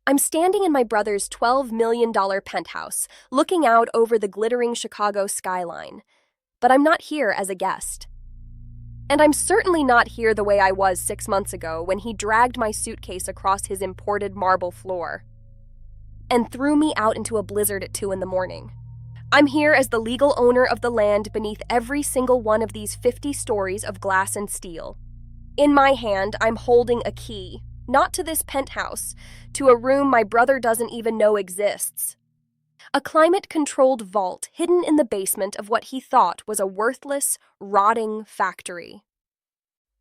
I'm standing in my brother's $12 million penthouse, looking out over the glittering Chicago skyline. But I'm not here as a guest. And I'm certainly not here the way I was 6 months ago when he dragged my suitcase across his imported marble floor and threw me out into a blizzard at 2 in the morning. I'm here as the legal owner of the land beneath every single one of these 50 stories of glass and steel. In my hand, I'm holding a key, not to this penthouse, to a room my brother doesn't even know exists. A climate-controlled vault hidden in the basement of what he thought was a worthless, rotting factory.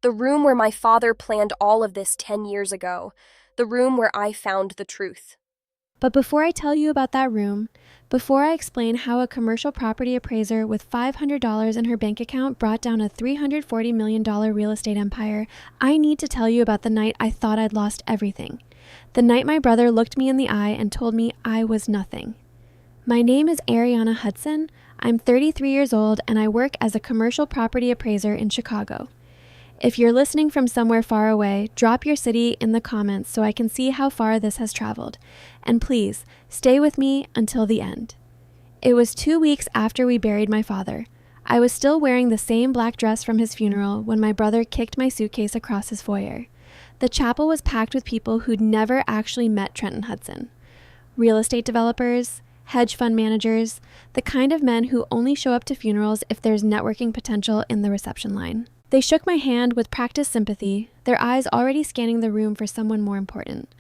The room where my father planned all of this 10 years ago. The room where I found the truth. But before I tell you about that room, before I explain how a commercial property appraiser with $500 in her bank account brought down a $340 million real estate empire, I need to tell you about the night I thought I'd lost everything. The night my brother looked me in the eye and told me I was nothing. My name is Ariana Hudson. I'm 33 years old and I work as a commercial property appraiser in Chicago. If you're listening from somewhere far away, drop your city in the comments so I can see how far this has traveled. And please, stay with me until the end. It was 2 weeks after we buried my father. I was still wearing the same black dress from his funeral when my brother kicked my suitcase across his foyer. The chapel was packed with people who'd never actually met Trenton Hudson. Real estate developers, hedge fund managers, the kind of men who only show up to funerals if there's networking potential in the reception line. They shook my hand with practiced sympathy, their eyes already scanning the room for someone more important.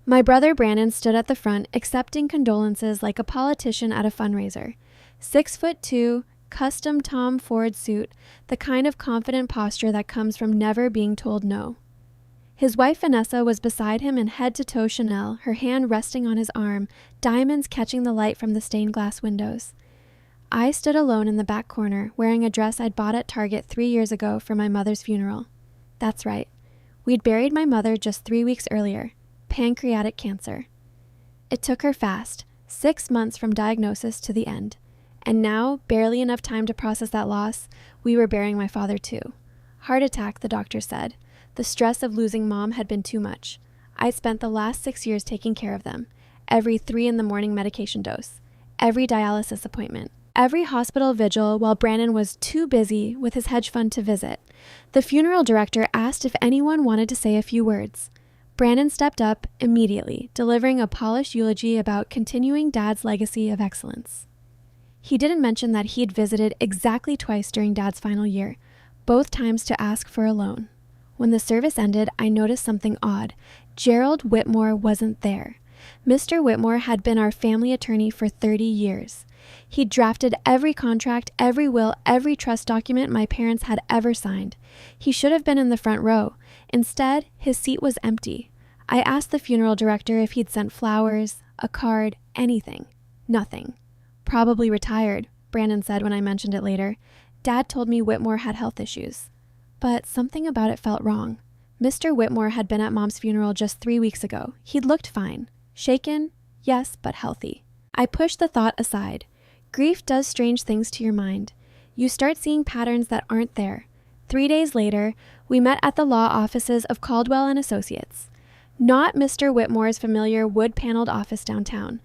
My brother Brandon stood at the front, accepting condolences like a politician at a fundraiser. 6'2", custom Tom Ford suit, the kind of confident posture that comes from never being told no. His wife Vanessa was beside him in head-to-toe Chanel, her hand resting on his arm, diamonds catching the light from the stained glass windows. I stood alone in the back corner, wearing a dress I'd bought at Target 3 years ago for my mother's funeral. That's right. We'd buried my mother just 3 weeks earlier. Pancreatic cancer. It took her fast, 6 months from diagnosis to the end. And now, barely enough time to process that loss, we were burying my father too. Heart attack, the doctor said. The stress of losing Mom had been too much. I spent the last 6 years taking care of them. Every 3 in the morning medication dose. Every dialysis appointment. Every hospital vigil while Brandon was too busy with his hedge fund to visit. The funeral director asked if anyone wanted to say a few words. Brandon stepped up immediately, delivering a polished eulogy about continuing Dad's legacy of excellence. He didn't mention that he'd visited exactly twice during Dad's final year, both times to ask for a loan. When the service ended, I noticed something odd. Gerald Whitmore wasn't there. Mr. Whitmore had been our family attorney for 30 years. He'd drafted every contract, every will, every trust document my parents had ever signed. He should have been in the front row. Instead, his seat was empty. I asked the funeral director if he'd sent flowers, a card, anything. Nothing. Probably retired, Brandon said when I mentioned it later. Dad told me Whitmore had health issues. But something about it felt wrong. Mr. Whitmore had been at Mom's funeral just 3 weeks ago. He'd looked fine. Shaken, yes, but healthy. I pushed the thought aside. Grief does strange things to your mind. You start seeing patterns that aren't there. 3 days later, we met at the law offices of Caldwell and Associates. Not Mr. Whitmore's familiar wood-paneled office downtown.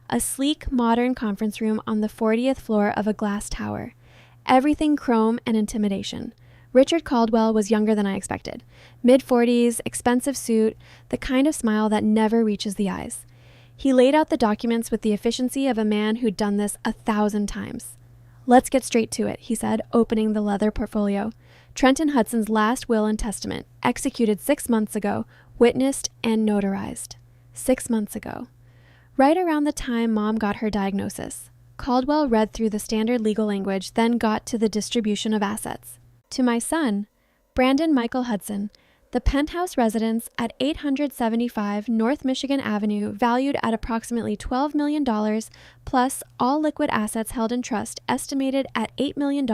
A sleek, modern conference room on the 40th floor of a glass tower. Everything chrome and intimidation. Richard Caldwell was younger than I expected. Mid-40s, expensive suit, the kind of smile that never reaches the eyes. He laid out the documents with the efficiency of a man who'd done this 1,000 times. "Let's get straight to it," he said, opening the leather portfolio. Trenton Hudson's last will and testament, executed 6 months ago, witnessed and notarized. 6 months ago. Right around the time Mom got her diagnosis. Caldwell read through the standard legal language, then got to the distribution of assets. To my son, Brandon Michael Hudson, the penthouse residence at 875 North Michigan Avenue, valued at approximately $12 million, plus all liquid assets held in trust estimated at $8 million,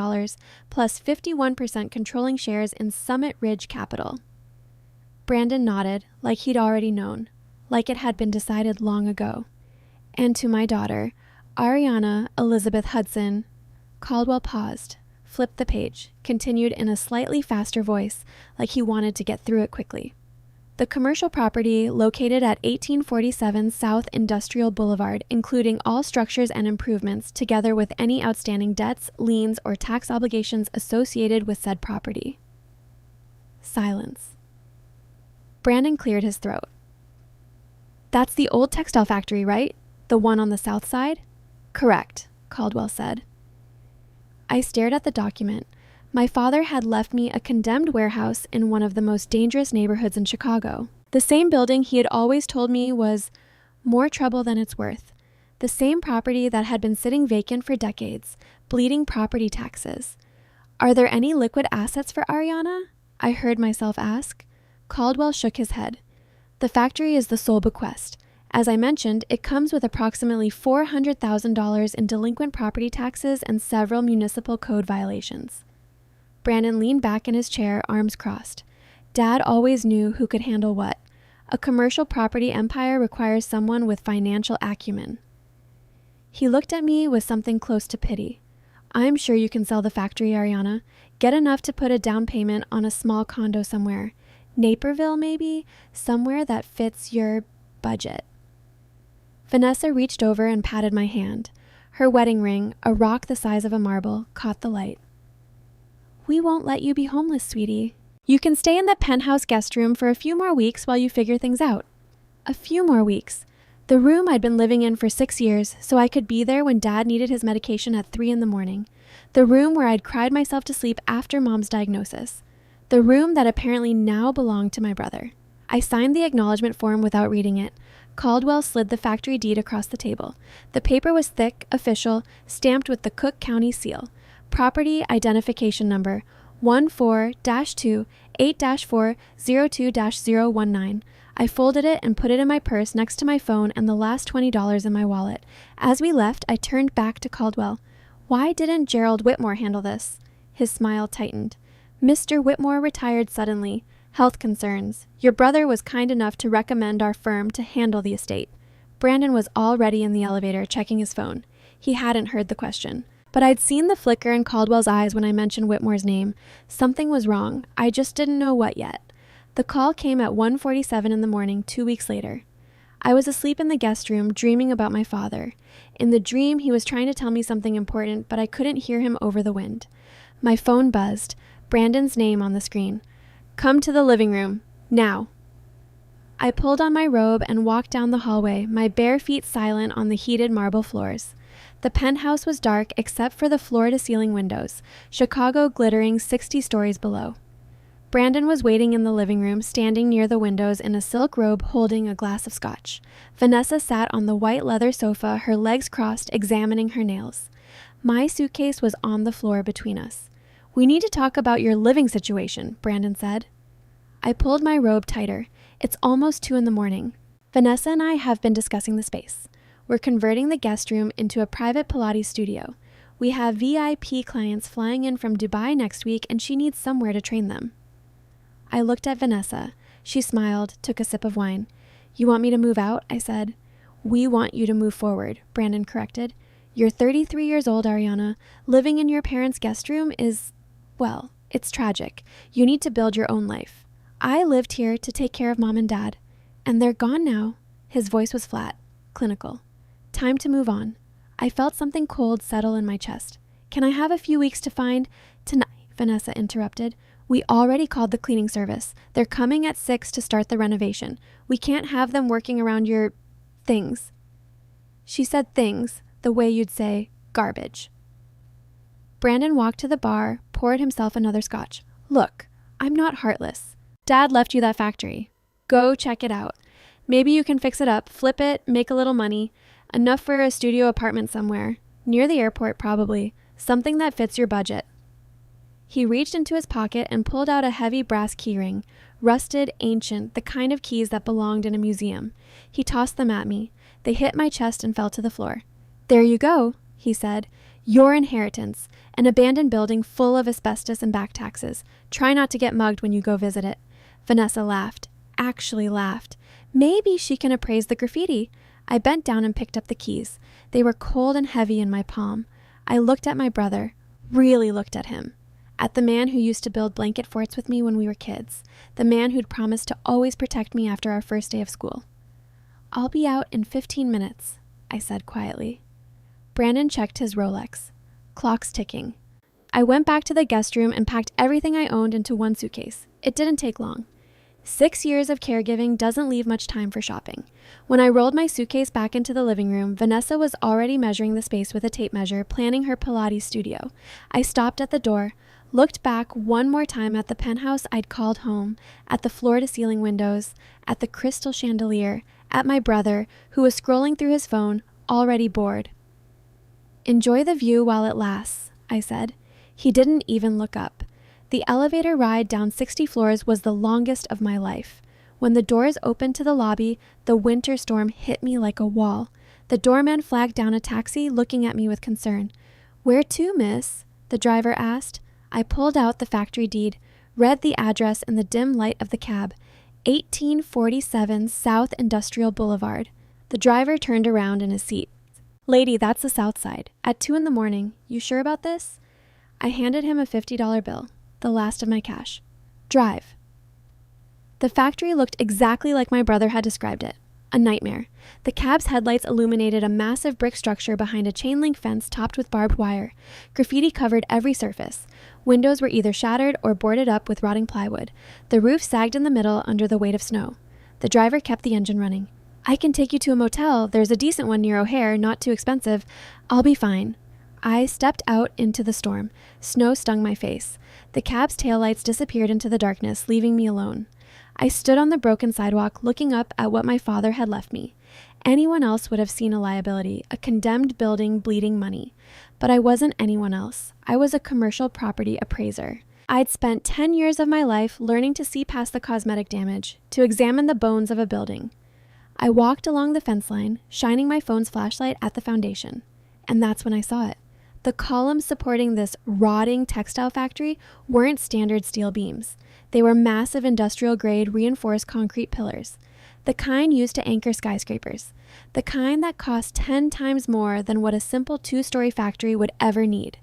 plus 51% controlling shares in Summit Ridge Capital. Brandon nodded, like he'd already known, like it had been decided long ago. And to my daughter, Ariana Elizabeth Hudson, Caldwell paused, flipped the page, continued in a slightly faster voice, like he wanted to get through it quickly. The commercial property located at 1847 South Industrial Boulevard, including all structures and improvements, together with any outstanding debts, liens, or tax obligations associated with said property. Silence. Brandon cleared his throat. That's the old textile factory, right? The one on the south side? Correct, Caldwell said. I stared at the document. My father had left me a condemned warehouse in one of the most dangerous neighborhoods in Chicago. The same building he had always told me was more trouble than it's worth. The same property that had been sitting vacant for decades, bleeding property taxes. Are there any liquid assets for Ariana? I heard myself ask. Caldwell shook his head. The factory is the sole bequest. As I mentioned, it comes with approximately $400,000 in delinquent property taxes and several municipal code violations. Brandon leaned back in his chair, arms crossed. Dad always knew who could handle what. A commercial property empire requires someone with financial acumen. He looked at me with something close to pity. I'm sure you can sell the factory, Ariana. Get enough to put a down payment on a small condo somewhere. Naperville, maybe? Somewhere that fits your budget. Vanessa reached over and patted my hand. Her wedding ring, a rock the size of a marble, caught the light. We won't let you be homeless, sweetie. You can stay in the penthouse guest room for a few more weeks while you figure things out. A few more weeks. The room I'd been living in for 6 years, so I could be there when Dad needed his medication at 3 a.m. The room where I'd cried myself to sleep after Mom's diagnosis. The room that apparently now belonged to my brother. I signed the acknowledgement form without reading it. Caldwell slid the factory deed across the table. The paper was thick, official, stamped with the Cook County seal. Property identification number 14-2-8-402-019. I folded it and put it in my purse next to my phone and the last $20 in my wallet. As we left, I turned back to Caldwell. Why didn't Gerald Whitmore handle this? His smile tightened. Mr. Whitmore retired suddenly. Health concerns. Your brother was kind enough to recommend our firm to handle the estate. Brandon was already in the elevator checking his phone. He hadn't heard the question. But I'd seen the flicker in Caldwell's eyes when I mentioned Whitmore's name. Something was wrong. I just didn't know what yet. The call came at 1:47 in the morning 2 weeks later. I was asleep in the guest room, dreaming about my father. In the dream, he was trying to tell me something important, but I couldn't hear him over the wind. My phone buzzed. Brandon's name on the screen. Come to the living room. Now. I pulled on my robe and walked down the hallway, my bare feet silent on the heated marble floors. The penthouse was dark except for the floor-to-ceiling windows, Chicago glittering 60 stories below. Brandon was waiting in the living room, standing near the windows in a silk robe holding a glass of scotch. Vanessa sat on the white leather sofa, her legs crossed, examining her nails. My suitcase was on the floor between us. We need to talk about your living situation, Brandon said. I pulled my robe tighter. It's almost 2 a.m. Vanessa and I have been discussing the space. We're converting the guest room into a private Pilates studio. We have VIP clients flying in from Dubai next week, and she needs somewhere to train them. I looked at Vanessa. She smiled, took a sip of wine. You want me to move out? I said. We want you to move forward, Brandon corrected. You're 33 years old, Ariana. Living in your parents' guest room is, well, it's tragic. You need to build your own life. I lived here to take care of Mom and Dad, and they're gone now. His voice was flat, clinical. Time to move on. I felt something cold settle in my chest. Can I have a few weeks to find? Tonight, Vanessa interrupted. We already called the cleaning service. They're coming at 6 to start the renovation. We can't have them working around your things. She said things, the way you'd say garbage. Brandon walked to the bar, poured himself another scotch. Look, I'm not heartless. Dad left you that factory. Go check it out. Maybe you can fix it up, flip it, make a little money. Enough for a studio apartment somewhere. Near the airport, probably. Something that fits your budget. He reached into his pocket and pulled out a heavy brass keyring. Rusted, ancient, the kind of keys that belonged in a museum. He tossed them at me. They hit my chest and fell to the floor. There you go, he said. Your inheritance. An abandoned building full of asbestos and back taxes. Try not to get mugged when you go visit it. Vanessa laughed. Actually laughed. Maybe she can appraise the graffiti. I bent down and picked up the keys. They were cold and heavy in my palm. I looked at my brother. Really looked at him. at the man who used to build blanket forts with me when we were kids, the man who'd promised to always protect me after our first day of school. "I'll be out in 15 minutes, I said quietly. Brandon checked his Rolex. Clock's ticking. I went back to the guest room and packed everything I owned into one suitcase. It didn't take long. 6 years of caregiving doesn't leave much time for shopping. When I rolled my suitcase back into the living room, Vanessa was already measuring the space with a tape measure, planning her Pilates studio. I stopped at the door, looked back one more time at the penthouse I'd called home, at the floor-to-ceiling windows, at the crystal chandelier, at my brother, who was scrolling through his phone, already bored. "Enjoy the view while it lasts," I said. He didn't even look up. The elevator ride down 60 floors was the longest of my life. When the doors opened to the lobby, the winter storm hit me like a wall. The doorman flagged down a taxi, looking at me with concern. "Where to, miss?" the driver asked. I pulled out the factory deed, read the address in the dim light of the cab. 1847 South Industrial Boulevard. The driver turned around in his seat. "Lady, that's the south side. At 2 a.m, you sure about this?" I handed him a $50 bill, the last of my cash. "Drive." The factory looked exactly like my brother had described it. A nightmare. The cab's headlights illuminated a massive brick structure behind a chain-link fence topped with barbed wire. Graffiti covered every surface. Windows were either shattered or boarded up with rotting plywood. The roof sagged in the middle under the weight of snow. The driver kept the engine running. "I can take you to a motel. There's a decent one near O'Hare, not too expensive. I'll be fine." I stepped out into the storm. Snow stung my face. The cab's taillights disappeared into the darkness, leaving me alone. I stood on the broken sidewalk, looking up at what my father had left me. Anyone else would have seen a liability, a condemned building bleeding money. But I wasn't anyone else. I was a commercial property appraiser. I'd spent 10 years of my life learning to see past the cosmetic damage, to examine the bones of a building. I walked along the fence line, shining my phone's flashlight at the foundation. And that's when I saw it. The columns supporting this rotting textile factory weren't standard steel beams. They were massive industrial-grade reinforced concrete pillars, the kind used to anchor skyscrapers, the kind that cost 10 times more than what a simple 2-story factory would ever need.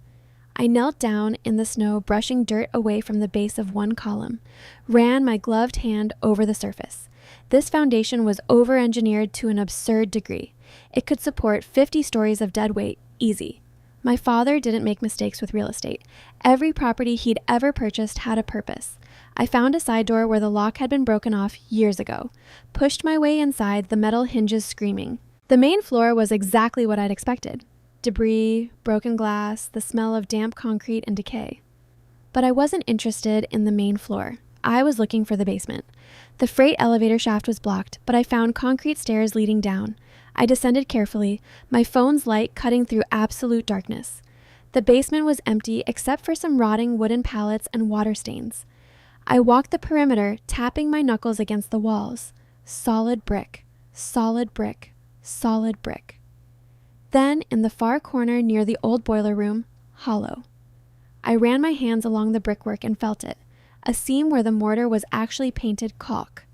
I knelt down in the snow, brushing dirt away from the base of one column, ran my gloved hand over the surface. This foundation was over-engineered to an absurd degree. It could support 50 stories of dead weight, easy. My father didn't make mistakes with real estate. Every property he'd ever purchased had a purpose. I found a side door where the lock had been broken off years ago, pushed my way inside, the metal hinges screaming. The main floor was exactly what I'd expected. Debris, broken glass, the smell of damp concrete and decay. But I wasn't interested in the main floor. I was looking for the basement. The freight elevator shaft was blocked, but I found concrete stairs leading down. I descended carefully, my phone's light cutting through absolute darkness. The basement was empty except for some rotting wooden pallets and water stains. I walked the perimeter, tapping my knuckles against the walls. Solid brick, solid brick, solid brick. Then, in the far corner near the old boiler room, hollow. I ran my hands along the brickwork and felt it, a seam where the mortar was actually painted caulk.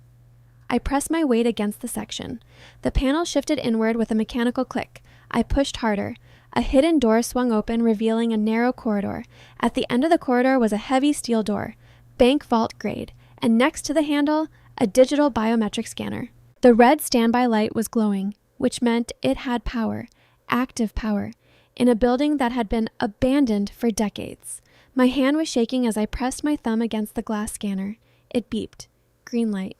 I pressed my weight against the section. The panel shifted inward with a mechanical click. I pushed harder. A hidden door swung open, revealing a narrow corridor. At the end of the corridor was a heavy steel door, bank vault grade, and next to the handle, a digital biometric scanner. The red standby light was glowing, which meant it had power, active power, in a building that had been abandoned for decades. My hand was shaking as I pressed my thumb against the glass scanner. It beeped. Green light.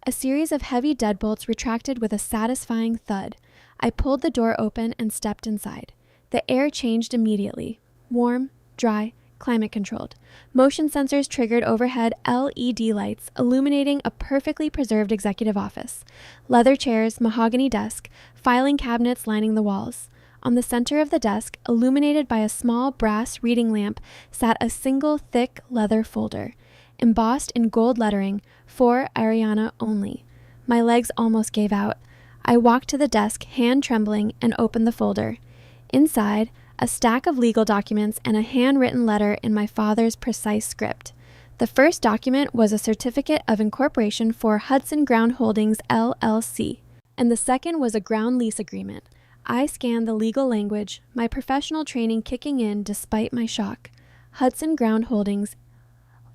A series of heavy deadbolts retracted with a satisfying thud. I pulled the door open and stepped inside. The air changed immediately. Warm, dry, climate-controlled. Motion sensors triggered overhead LED lights, illuminating a perfectly preserved executive office. Leather chairs, mahogany desk, filing cabinets lining the walls. On the center of the desk, illuminated by a small brass reading lamp, sat a single thick leather folder, embossed in gold lettering, "For Ariana only." My legs almost gave out. I walked to the desk, hand trembling, and opened the folder. Inside, a stack of legal documents and a handwritten letter in my father's precise script. The first document was a certificate of incorporation for Hudson Ground Holdings, LLC, and the second was a ground lease agreement. I scanned the legal language, my professional training kicking in despite my shock. Hudson Ground Holdings,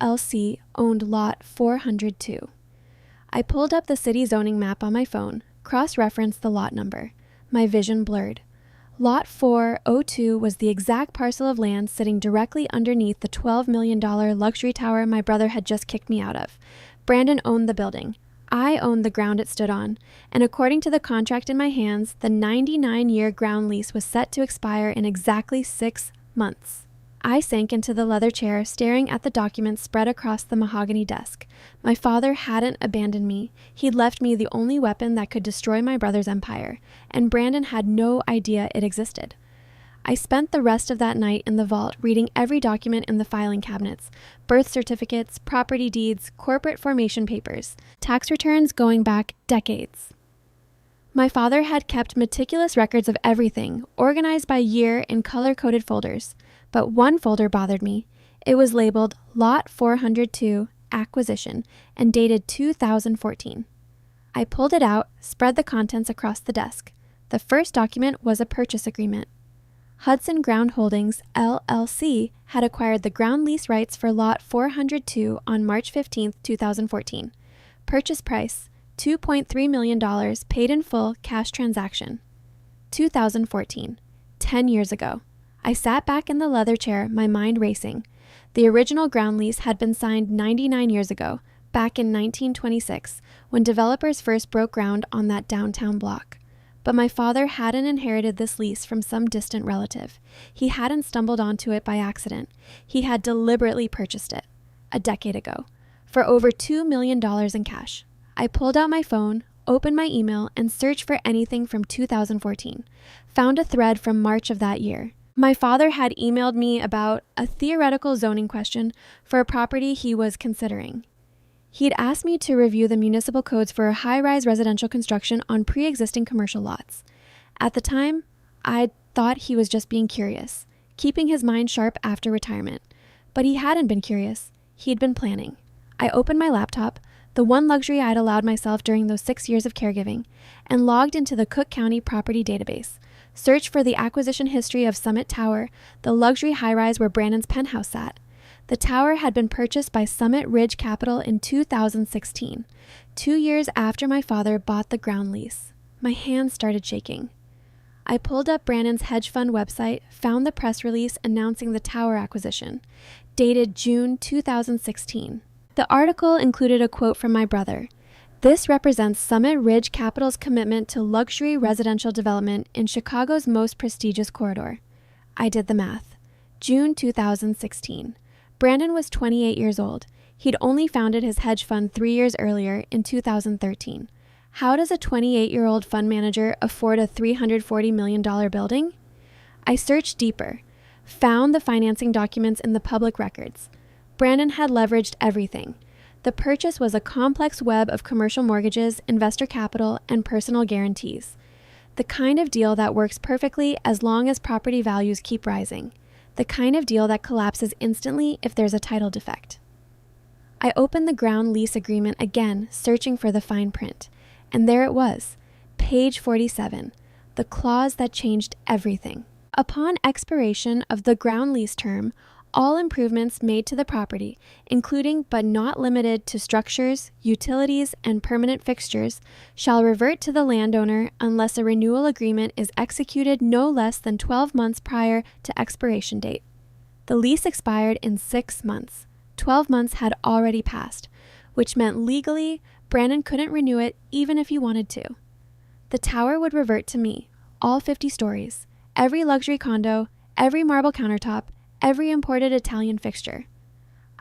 LC, owned Lot 402. I pulled up the city zoning map on my phone, cross-referenced the lot number. My vision blurred. Lot 402 was the exact parcel of land sitting directly underneath the $12 million luxury tower my brother had just kicked me out of. Brandon owned the building. I owned the ground it stood on, and according to the contract in my hands, the 99-year ground lease was set to expire in exactly 6 months. I sank into the leather chair, staring at the documents spread across the mahogany desk. My father hadn't abandoned me. He'd left me the only weapon that could destroy my brother's empire, and Brandon had no idea it existed. I spent the rest of that night in the vault reading every document in the filing cabinets: birth certificates, property deeds, corporate formation papers, tax returns going back decades. My father had kept meticulous records of everything, organized by year in color-coded folders. But one folder bothered me. It was labeled Lot 402, Acquisition, and dated 2014. I pulled it out, spread the contents across the desk. The first document was a purchase agreement. Hudson Ground Holdings, LLC, had acquired the ground lease rights for Lot 402 on March 15, 2014. Purchase price, $2.3 million, paid in full, cash transaction. 2014, 10 years ago. I sat back in the leather chair, my mind racing. The original ground lease had been signed 99 years ago, back in 1926, when developers first broke ground on that downtown block. But my father hadn't inherited this lease from some distant relative. He hadn't stumbled onto it by accident. He had deliberately purchased it, a decade ago, for over $2 million in cash. I pulled out my phone, opened my email, and searched for anything from 2014. Found a thread from March of that year. My father had emailed me about a theoretical zoning question for a property he was considering. He'd asked me to review the municipal codes for high-rise residential construction on pre-existing commercial lots. At the time, I thought he was just being curious, keeping his mind sharp after retirement. But he hadn't been curious. He'd been planning. I opened my laptop, the one luxury I'd allowed myself during those 6 years of caregiving, and logged into the Cook County Property Database. Searched for the acquisition history of Summit Tower, the luxury high-rise where Brandon's penthouse sat. The tower had been purchased by Summit Ridge Capital in 2016, 2 years after my father bought the ground lease. My hands started shaking. I pulled up Brandon's hedge fund website, found the press release announcing the tower acquisition, dated June 2016. The article included a quote from my brother. This represents Summit Ridge Capital's commitment to luxury residential development in Chicago's most prestigious corridor. I did the math. June 2016. Brandon was 28 years old. He'd only founded his hedge fund 3 years earlier, in 2013. How does a 28-year-old fund manager afford a $340 million building? I searched deeper, found the financing documents in the public records. Brandon had leveraged everything. The purchase was a complex web of commercial mortgages, investor capital, and personal guarantees. The kind of deal that works perfectly as long as property values keep rising. The kind of deal that collapses instantly if there's a title defect. I opened the ground lease agreement again, searching for the fine print. And there it was, page 47, the clause that changed everything. Upon expiration of the ground lease term, all improvements made to the property, including but not limited to structures, utilities, and permanent fixtures, shall revert to the landowner unless a renewal agreement is executed no less than 12 months prior to expiration date. The lease expired in 6 months. 12 months had already passed, which meant legally Brandon couldn't renew it even if he wanted to. The tower would revert to me, all 50 stories, every luxury condo, every marble countertop, every imported Italian fixture.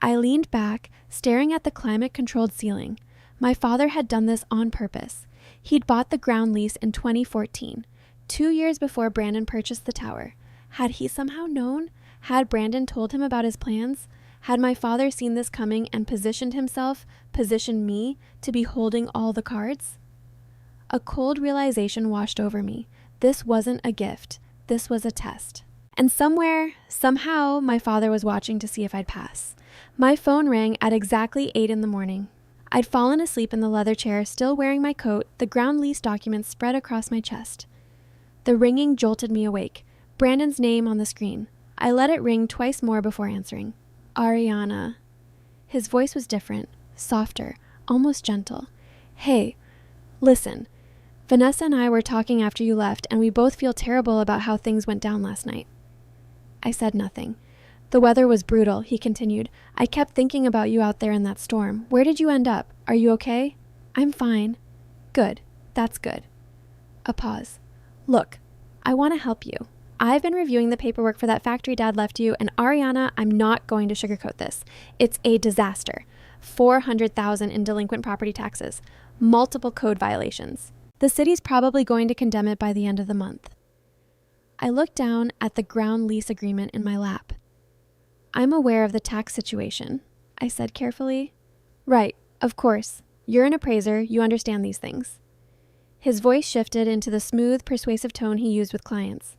I leaned back, staring at the climate-controlled ceiling. My father had done this on purpose. He'd bought the ground lease in 2014, 2 years before Brandon purchased the tower. Had he somehow known? Had Brandon told him about his plans? Had my father seen this coming and positioned me, to be holding all the cards? A cold realization washed over me. This wasn't a gift. This was a test. And somehow, my father was watching to see if I'd pass. My phone rang at exactly 8 in the morning. I'd fallen asleep in the leather chair, still wearing my coat, the ground lease documents spread across my chest. The ringing jolted me awake. Brandon's name on the screen. I let it ring twice more before answering. Ariana. His voice was different, softer, almost gentle. Hey, listen. Vanessa and I were talking after you left, and we both feel terrible about how things went down last night. I said nothing. The weather was brutal, he continued. I kept thinking about you out there in that storm. Where did you end up? Are you okay? I'm fine. Good. That's good. A pause. Look, I want to help you. I've been reviewing the paperwork for that factory Dad left you, and Ariana, I'm not going to sugarcoat this. It's a disaster. $400,000 in delinquent property taxes. Multiple code violations. The city's probably going to condemn it by the end of the month. I looked down at the ground lease agreement in my lap. I'm aware of the tax situation, I said carefully. Right, of course. You're an appraiser, you understand these things. His voice shifted into the smooth, persuasive tone he used with clients.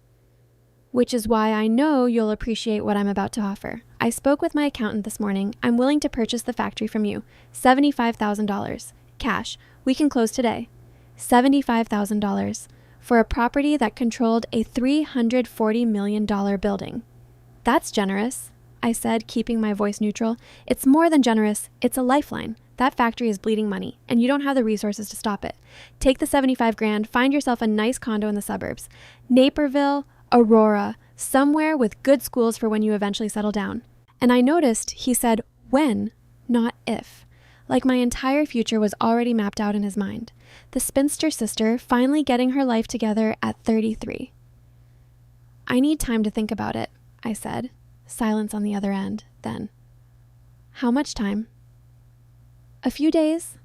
Which is why I know you'll appreciate what I'm about to offer. I spoke with my accountant this morning. I'm willing to purchase the factory from you. $75,000. Cash. We can close today. $75,000 for a property that controlled a $340 million building. That's generous, I said, keeping my voice neutral. It's more than generous. It's a lifeline. That factory is bleeding money, and you don't have the resources to stop it. Take the $75,000, find yourself a nice condo in the suburbs. Naperville, Aurora, somewhere with good schools for when you eventually settle down. And I noticed he said when, not if. Like my entire future was already mapped out in his mind. The spinster sister finally getting her life together at 33. I need time to think about it, I said. Silence on the other end, then. How much time? A few days.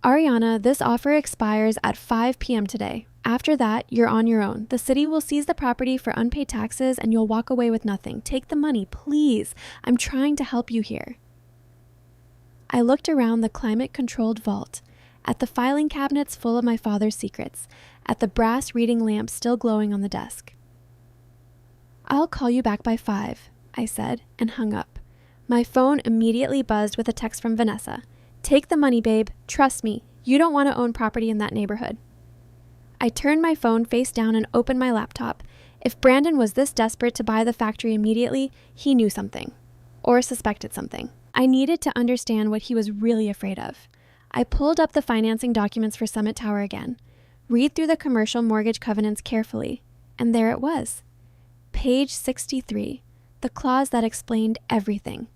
Ariana, this offer expires at 5 p.m. today. After that, you're on your own. The city will seize the property for unpaid taxes and you'll walk away with nothing. Take the money, please. I'm trying to help you here. I looked around the climate-controlled vault, at the filing cabinets full of my father's secrets, at the brass reading lamp still glowing on the desk. I'll call you back by 5, I said, and hung up. My phone immediately buzzed with a text from Vanessa. Take the money, babe. Trust me, you don't want to own property in that neighborhood. I turned my phone face down and opened my laptop. If Brandon was this desperate to buy the factory immediately, he knew something, or suspected something. I needed to understand what he was really afraid of. I pulled up the financing documents for Summit Tower again, read through the commercial mortgage covenants carefully, and there it was. Page 63, the clause that explained everything.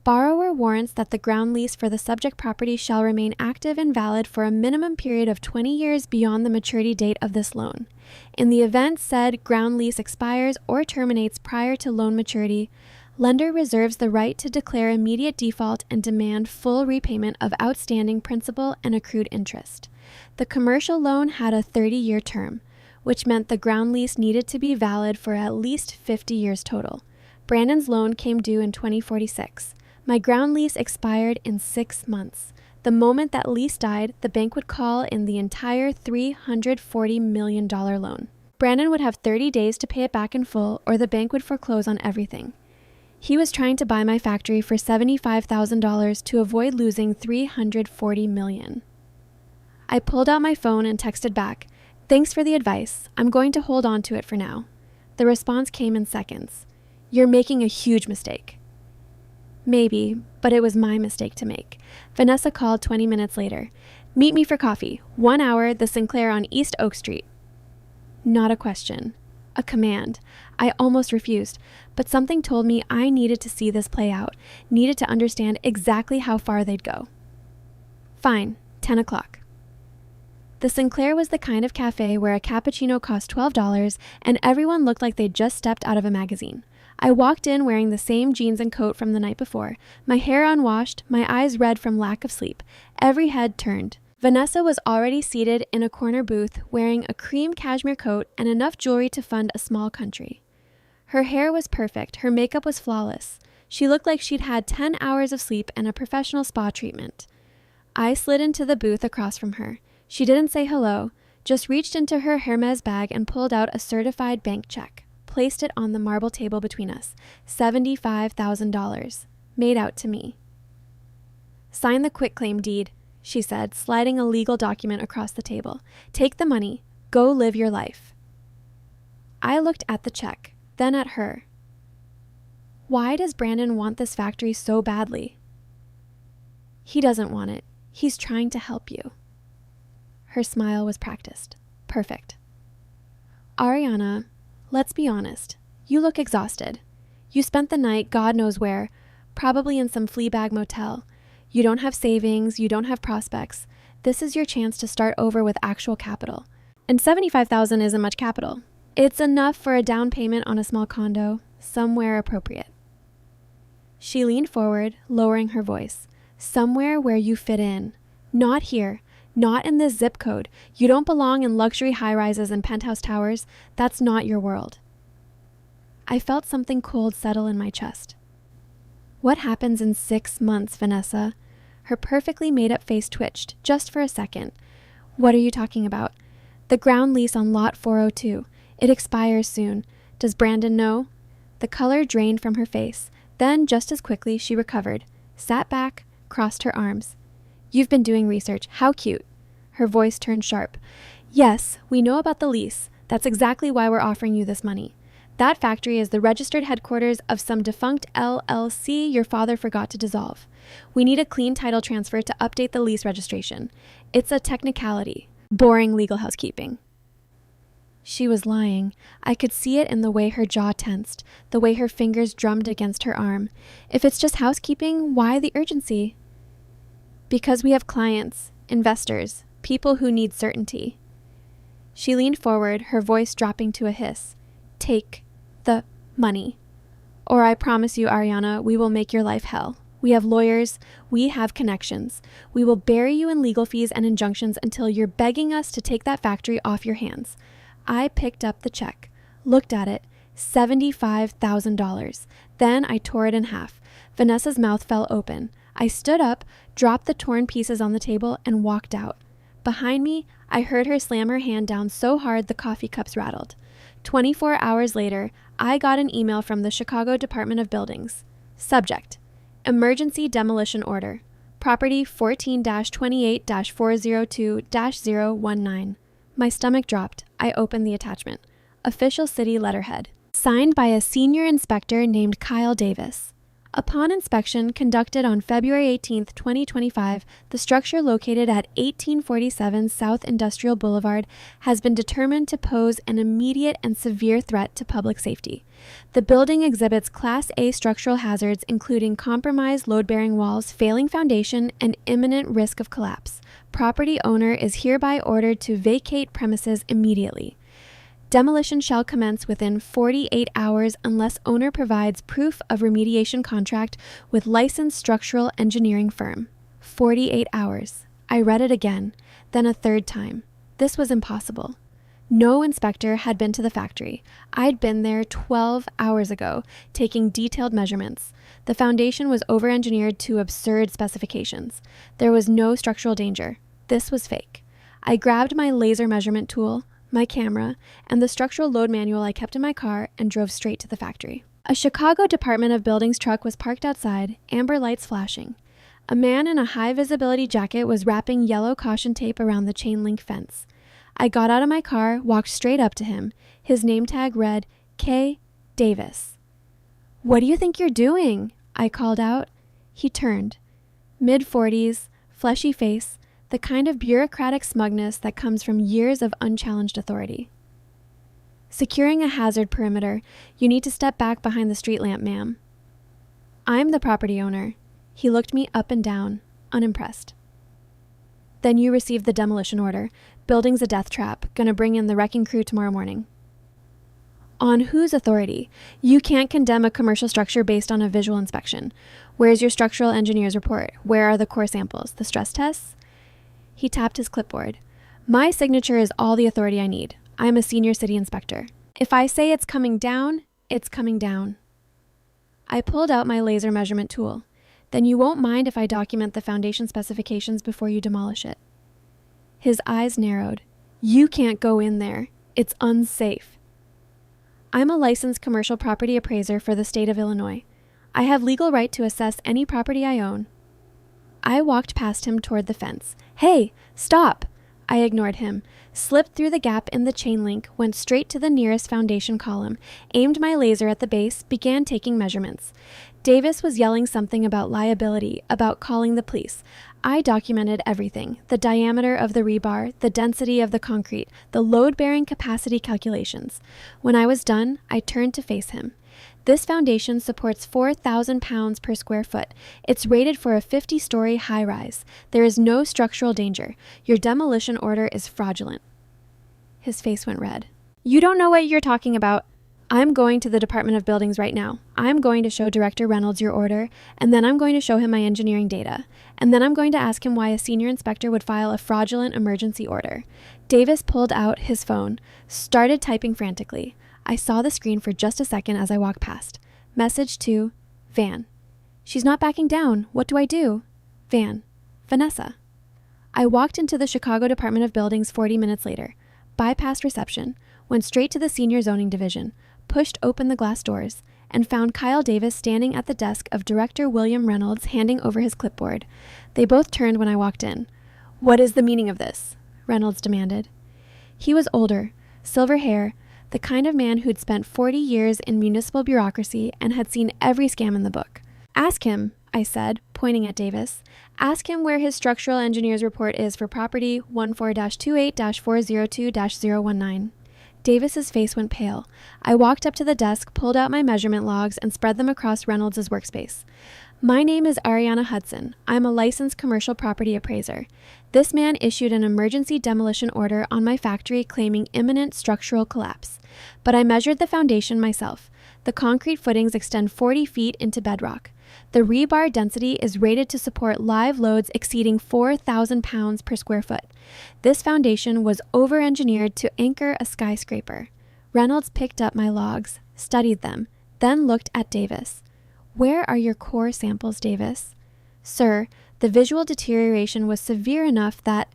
Borrower warrants that the ground lease for the subject property shall remain active and valid for a minimum period of 20 years beyond the maturity date of this loan. In the event said ground lease expires or terminates prior to loan maturity, lender reserves the right to declare immediate default and demand full repayment of outstanding principal and accrued interest. The commercial loan had a 30-year term, which meant the ground lease needed to be valid for at least 50 years total. Brandon's loan came due in 2046. My ground lease expired in 6 months. The moment that lease died, the bank would call in the entire $340 million loan. Brandon would have 30 days to pay it back in full, or the bank would foreclose on everything. He was trying to buy my factory for $75,000 to avoid losing $340 million. I pulled out my phone and texted back, "Thanks for the advice. I'm going to hold on to it for now." The response came in seconds. "You're making a huge mistake." Maybe, but it was my mistake to make. Vanessa called 20 minutes later. "Meet me for coffee. 1 hour, the Sinclair on East Oak Street." Not a question. A command. I almost refused, but something told me I needed to see this play out, needed to understand exactly how far they'd go. Fine, 10 o'clock. The Sinclair was the kind of cafe where a cappuccino cost $12 and everyone looked like they'd just stepped out of a magazine. I walked in wearing the same jeans and coat from the night before, my hair unwashed, my eyes red from lack of sleep, every head turned. Vanessa was already seated in a corner booth wearing a cream cashmere coat and enough jewelry to fund a small country. Her hair was perfect, her makeup was flawless. She looked like she'd had 10 hours of sleep and a professional spa treatment. I slid into the booth across from her. She didn't say hello, just reached into her Hermes bag and pulled out a certified bank check. Placed it on the marble table between us. $75,000, made out to me. "Sign the quitclaim deed," she said, sliding a legal document across the table. "Take the money. Go live your life." I looked at the check, then at her. Why does Brandon want this factory so badly? He doesn't want it. He's trying to help you. Her smile was practiced. Perfect. Ariana, let's be honest. You look exhausted. You spent the night God knows where, probably in some Fleabag motel. You don't have savings, you don't have prospects. This is your chance to start over with actual capital. And $75,000 isn't much capital. It's enough for a down payment on a small condo, somewhere appropriate. She leaned forward, lowering her voice. Somewhere where you fit in. Not here. Not in this zip code. You don't belong in luxury high-rises and penthouse towers. That's not your world. I felt something cold settle in my chest. What happens in 6 months, Vanessa? Her perfectly made-up face twitched, just for a second. What are you talking about? The ground lease on Lot 402. It expires soon. Does Brandon know? The color drained from her face. Then, just as quickly, she recovered, sat back, crossed her arms. You've been doing research. How cute. Her voice turned sharp. Yes, we know about the lease. That's exactly why we're offering you this money. That factory is the registered headquarters of some defunct LLC your father forgot to dissolve. We need a clean title transfer to update the lease registration. It's a technicality. Boring legal housekeeping. She was lying. I could see it in the way her jaw tensed, the way her fingers drummed against her arm. If it's just housekeeping, why the urgency? Because we have clients, investors, people who need certainty. She leaned forward, her voice dropping to a hiss. Take the money. Or I promise you, Ariana, we will make your life hell. We have lawyers. We have connections. We will bury you in legal fees and injunctions until you're begging us to take that factory off your hands. I picked up the check, looked at it, $75,000. Then I tore it in half. Vanessa's mouth fell open. I stood up, dropped the torn pieces on the table, and walked out. Behind me, I heard her slam her hand down so hard the coffee cups rattled. 24 hours later, I got an email from the Chicago Department of Buildings. Subject: Emergency Demolition Order. Property 14-28-402-019. My stomach dropped. I opened the attachment. Official city letterhead. Signed by a senior inspector named Kyle Davis. Upon inspection conducted on February 18, 2025, the structure located at 1847 South Industrial Boulevard has been determined to pose an immediate and severe threat to public safety. The building exhibits Class A structural hazards including compromised load-bearing walls, failing foundation, and imminent risk of collapse. Property owner is hereby ordered to vacate premises immediately. Demolition shall commence within 48 hours unless owner provides proof of remediation contract with licensed structural engineering firm. 48 hours. I read it again, then a third time. This was impossible. No inspector had been to the factory. I'd been there 12 hours ago, taking detailed measurements. The foundation was over-engineered to absurd specifications. There was no structural danger. This was fake. I grabbed my laser measurement tool, my camera, and the structural load manual I kept in my car and drove straight to the factory. A Chicago Department of Buildings truck was parked outside, amber lights flashing. A man in a high-visibility jacket was wrapping yellow caution tape around the chain-link fence. I got out of my car, walked straight up to him. His name tag read, K. Davis. "What do you think you're doing?" I called out. He turned. Mid-40s, fleshy face, the kind of bureaucratic smugness that comes from years of unchallenged authority. "Securing a hazard perimeter, you need to step back behind the street lamp, ma'am." "I'm the property owner." He looked me up and down, unimpressed. "Then you received the demolition order. Building's a death trap. Gonna bring in the wrecking crew tomorrow morning." "On whose authority? You can't condemn a commercial structure based on a visual inspection. Where's your structural engineer's report? Where are the core samples? The stress tests?" He tapped his clipboard. "My signature is all the authority I need. I'm a senior city inspector. If I say it's coming down, it's coming down." I pulled out my laser measurement tool. "Then you won't mind if I document the foundation specifications before you demolish it." His eyes narrowed. "You can't go in there. It's unsafe." "I'm a licensed commercial property appraiser for the state of Illinois. I have legal right to assess any property I own." I walked past him toward the fence. "Hey, stop!" I ignored him, slipped through the gap in the chain link, went straight to the nearest foundation column, aimed my laser at the base, began taking measurements. Davis was yelling something about liability, about calling the police. I documented everything: the diameter of the rebar, the density of the concrete, the load-bearing capacity calculations. When I was done, I turned to face him. This foundation supports 4,000 pounds per square foot. It's rated for a 50-story high-rise. There is no structural danger. Your demolition order is fraudulent. His face went red. You don't know what you're talking about. I'm going to the Department of Buildings right now. I'm going to show Director Reynolds your order, and then I'm going to show him my engineering data. And then I'm going to ask him why a senior inspector would file a fraudulent emergency order. Davis pulled out his phone, started typing frantically. I saw the screen for just a second as I walked past. Message to Van. She's not backing down. What do I do? Van. Vanessa. I walked into the Chicago Department of Buildings 40 minutes later, bypassed reception, went straight to the senior zoning division, pushed open the glass doors, and found Kyle Davis standing at the desk of Director William Reynolds handing over his clipboard. They both turned when I walked in. What is the meaning of this? Reynolds demanded. He was older, silver hair, the kind of man who'd spent 40 years in municipal bureaucracy and had seen every scam in the book. Ask him, I said, pointing at Davis. Ask him where his structural engineer's report is for property 14-28-402-019. Davis's face went pale. I walked up to the desk, pulled out my measurement logs, and spread them across Reynolds' workspace. My name is Ariana Hudson. I'm a licensed commercial property appraiser. This man issued an emergency demolition order on my factory claiming imminent structural collapse. But I measured the foundation myself. The concrete footings extend 40 feet into bedrock. The rebar density is rated to support live loads exceeding 4,000 pounds per square foot. This foundation was over-engineered to anchor a skyscraper. Reynolds picked up my logs, studied them, then looked at Davis. Where are your core samples, Davis? Sir, the visual deterioration was severe enough that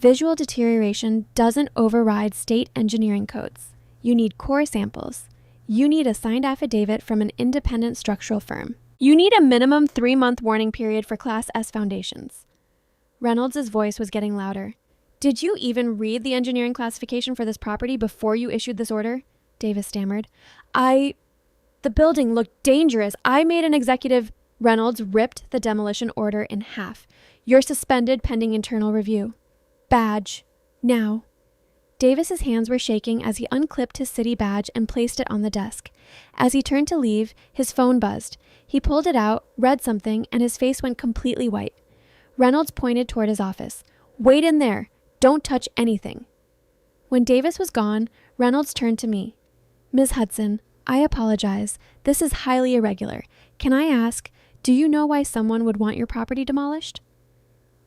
visual deterioration doesn't override state engineering codes. You need core samples. You need a signed affidavit from an independent structural firm. You need a minimum 3-month warning period for Class S foundations. Reynolds' voice was getting louder. Did you even read the engineering classification for this property before you issued this order? Davis stammered. The building looked dangerous. I made an executive... Reynolds ripped the demolition order in half. You're suspended pending internal review. Badge. Now. Davis's hands were shaking as he unclipped his city badge and placed it on the desk. As he turned to leave, his phone buzzed. He pulled it out, read something, and his face went completely white. Reynolds pointed toward his office. Wait in there. Don't touch anything. When Davis was gone, Reynolds turned to me. Ms. Hudson, I apologize. This is highly irregular. Can I ask, do you know why someone would want your property demolished?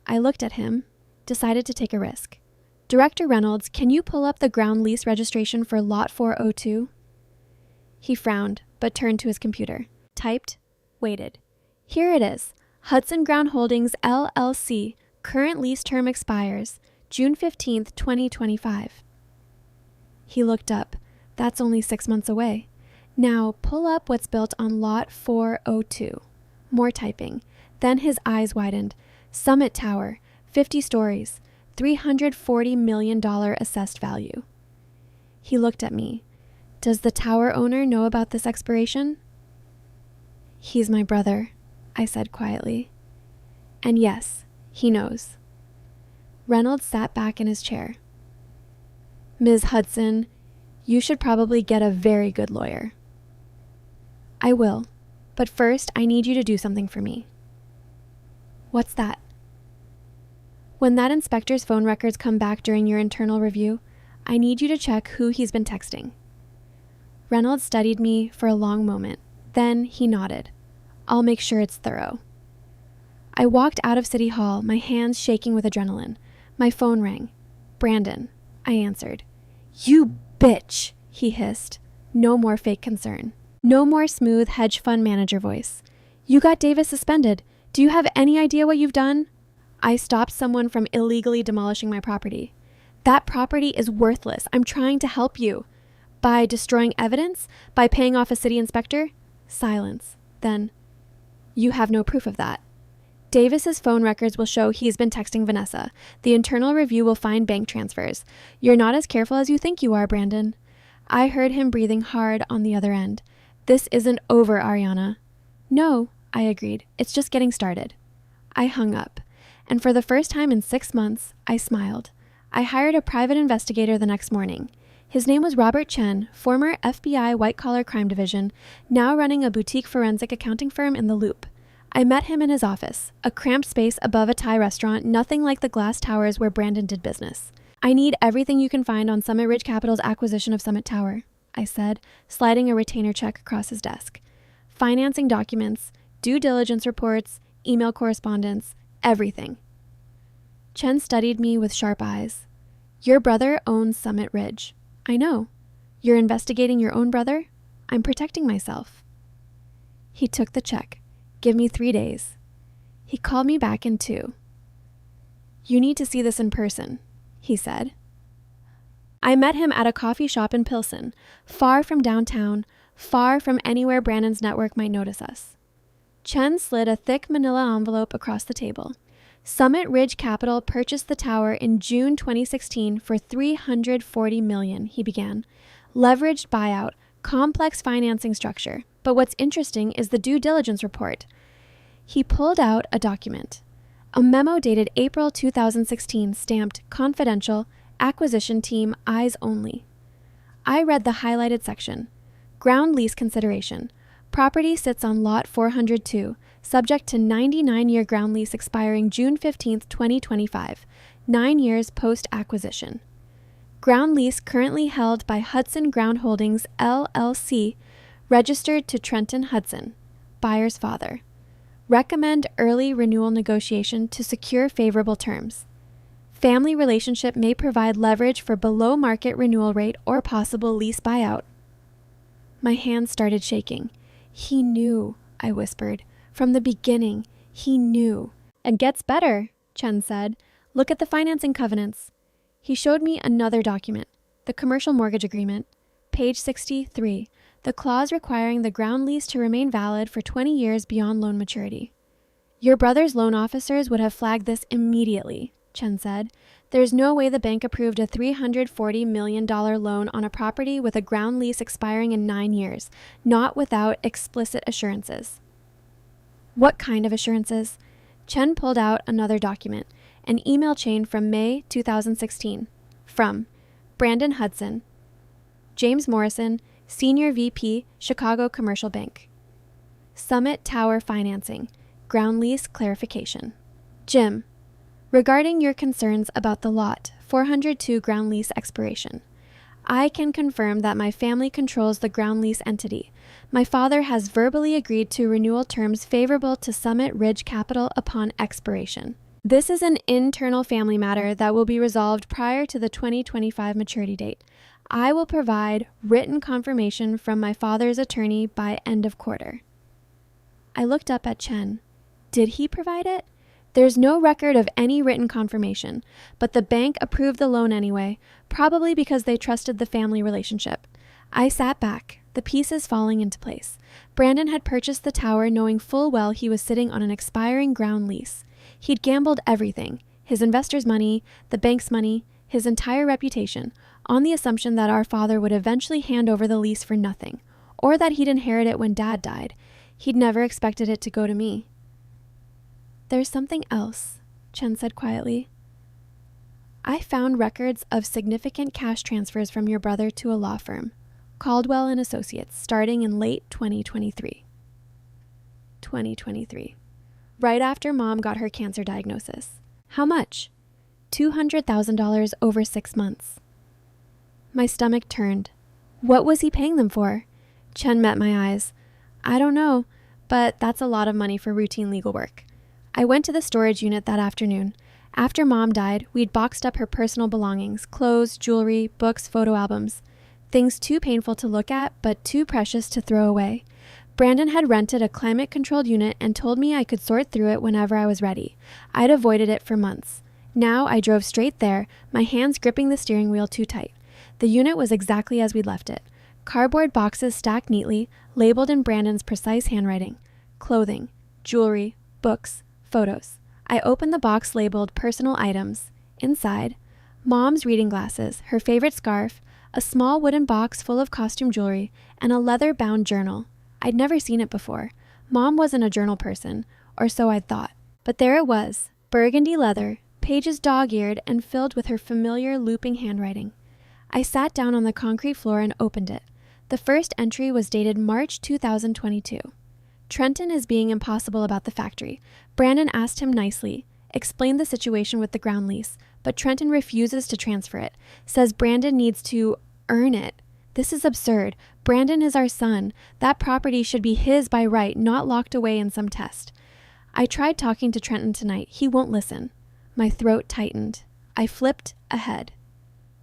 I looked at him, decided to take a risk. Director Reynolds, can you pull up the ground lease registration for Lot 402? He frowned, but turned to his computer. Typed, waited. Here it is. Hudson Ground Holdings, LLC. Current lease term expires June 15th, 2025. He looked up. That's only 6 months away. Now, pull up what's built on Lot 402. More typing. Then his eyes widened. Summit Tower, 50 stories, $340 million assessed value. He looked at me. Does the tower owner know about this expiration? He's my brother, I said quietly. And yes, he knows. Reynolds sat back in his chair. Ms. Hudson, you should probably get a very good lawyer. I will, but first I need you to do something for me. What's that? When that inspector's phone records come back during your internal review, I need you to check who he's been texting. Reynolds studied me for a long moment. Then he nodded. I'll make sure it's thorough. I walked out of City Hall, my hands shaking with adrenaline. My phone rang. Brandon, I answered. You bitch, he hissed. No more fake concern. No more smooth hedge fund manager voice. You got Davis suspended. Do you have any idea what you've done? I stopped someone from illegally demolishing my property. That property is worthless. I'm trying to help you. By destroying evidence? By paying off a city inspector? Silence. Then, you have no proof of that. Davis's phone records will show he's been texting Vanessa. The internal review will find bank transfers. You're not as careful as you think you are, Brandon. I heard him breathing hard on the other end. This isn't over, Ariana. No, I agreed. It's just getting started. I hung up, and for the first time in 6 months, I smiled. I hired a private investigator the next morning. His name was Robert Chen, former FBI white-collar crime division, now running a boutique forensic accounting firm in the Loop. I met him in his office, a cramped space above a Thai restaurant, nothing like the glass towers where Brandon did business. I need everything you can find on Summit Ridge Capital's acquisition of Summit Tower, I said, sliding a retainer check across his desk. Financing documents, due diligence reports, email correspondence, everything. Chen studied me with sharp eyes. Your brother owns Summit Ridge. I know. You're investigating your own brother? I'm protecting myself. He took the check. Give me 3 days. He called me back in 2. You need to see this in person, he said. I met him at a coffee shop in Pilsen, far from downtown, far from anywhere Brandon's network might notice us. Chen slid a thick manila envelope across the table. Summit Ridge Capital purchased the tower in June 2016 for $340 million, he began. Leveraged buyout, complex financing structure. But what's interesting is the due diligence report. He pulled out a document. A memo dated April 2016 stamped confidential, acquisition team eyes only. I read the highlighted section. Ground lease consideration. Property sits on lot 402, subject to 99-year ground lease expiring June 15, 2025, 9 years post-acquisition. Ground lease currently held by Hudson Ground Holdings, LLC, registered to Trenton Hudson, buyer's father. Recommend early renewal negotiation to secure favorable terms. Family relationship may provide leverage for below-market renewal rate or possible lease buyout. My hands started shaking. He knew, I whispered. From the beginning, he knew. It gets better, Chen said. Look at the financing covenants. He showed me another document, the commercial mortgage agreement. Page 63, the clause requiring the ground lease to remain valid for 20 years beyond loan maturity. Your brother's loan officers would have flagged this immediately, Chen said. There's no way the bank approved a $340 million loan on a property with a ground lease expiring in 9 years, not without explicit assurances. What kind of assurances? Chen pulled out another document, an email chain from May 2016. From Brandon Hudson, James Morrison, Senior VP, Chicago Commercial Bank. Summit Tower Financing, ground lease clarification. Jim, regarding your concerns about the lot 402 ground lease expiration, I can confirm that my family controls the ground lease entity. My father has verbally agreed to renewal terms favorable to Summit Ridge Capital upon expiration. This is an internal family matter that will be resolved prior to the 2025 maturity date. I will provide written confirmation from my father's attorney by end of quarter. I looked up at Chen. Did he provide it? There's no record of any written confirmation, but the bank approved the loan anyway, probably because they trusted the family relationship. I sat back, the pieces falling into place. Brandon had purchased the tower knowing full well he was sitting on an expiring ground lease. He'd gambled everything, his investors' money, the bank's money, his entire reputation, on the assumption that our father would eventually hand over the lease for nothing, or that he'd inherit it when Dad died. He'd never expected it to go to me. There's something else, Chen said quietly. I found records of significant cash transfers from your brother to a law firm, Caldwell and Associates, starting in late 2023. 2023. Right after Mom got her cancer diagnosis. How much? $200,000 over 6 months. My stomach turned. What was he paying them for? Chen met my eyes. I don't know, but that's a lot of money for routine legal work. I went to the storage unit that afternoon. After Mom died, we'd boxed up her personal belongings, clothes, jewelry, books, photo albums. Things too painful to look at, but too precious to throw away. Brandon had rented a climate-controlled unit and told me I could sort through it whenever I was ready. I'd avoided it for months. Now I drove straight there, my hands gripping the steering wheel too tight. The unit was exactly as we'd left it. Cardboard boxes stacked neatly, labeled in Brandon's precise handwriting. Clothing, jewelry, books, Photos. I opened the box labeled personal items. Inside, Mom's reading glasses, her favorite scarf, a small wooden box full of costume jewelry, and a leather-bound journal. I'd never seen it before. Mom wasn't a journal person, or so I'd thought. But there it was, burgundy leather, pages dog-eared and filled with her familiar looping handwriting. I sat down on the concrete floor and opened it. The first entry was dated March 2022. Trenton is being impossible about the factory. Brandon asked him nicely, explained the situation with the ground lease, but Trenton refuses to transfer it, says Brandon needs to earn it. This is absurd. Brandon is our son. That property should be his by right, not locked away in some test. I tried talking to Trenton tonight. He won't listen. My throat tightened. I flipped ahead.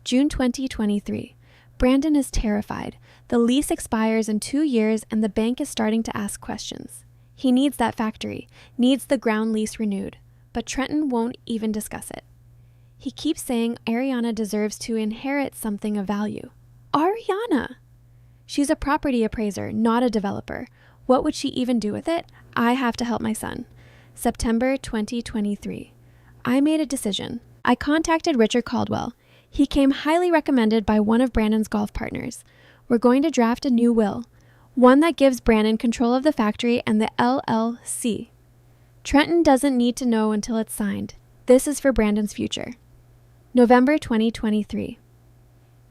June 2023. Brandon is terrified. The lease expires in 2 years and the bank is starting to ask questions. He needs that factory, needs the ground lease renewed, but Trenton won't even discuss it. He keeps saying Ariana deserves to inherit something of value. Ariana! She's a property appraiser, not a developer. What would she even do with it? I have to help my son. September 2023. I made a decision. I contacted Richard Caldwell. He came highly recommended by one of Brandon's golf partners. We're going to draft a new will, one that gives Brandon control of the factory and the LLC. Trenton doesn't need to know until it's signed. This is for Brandon's future. November 2023.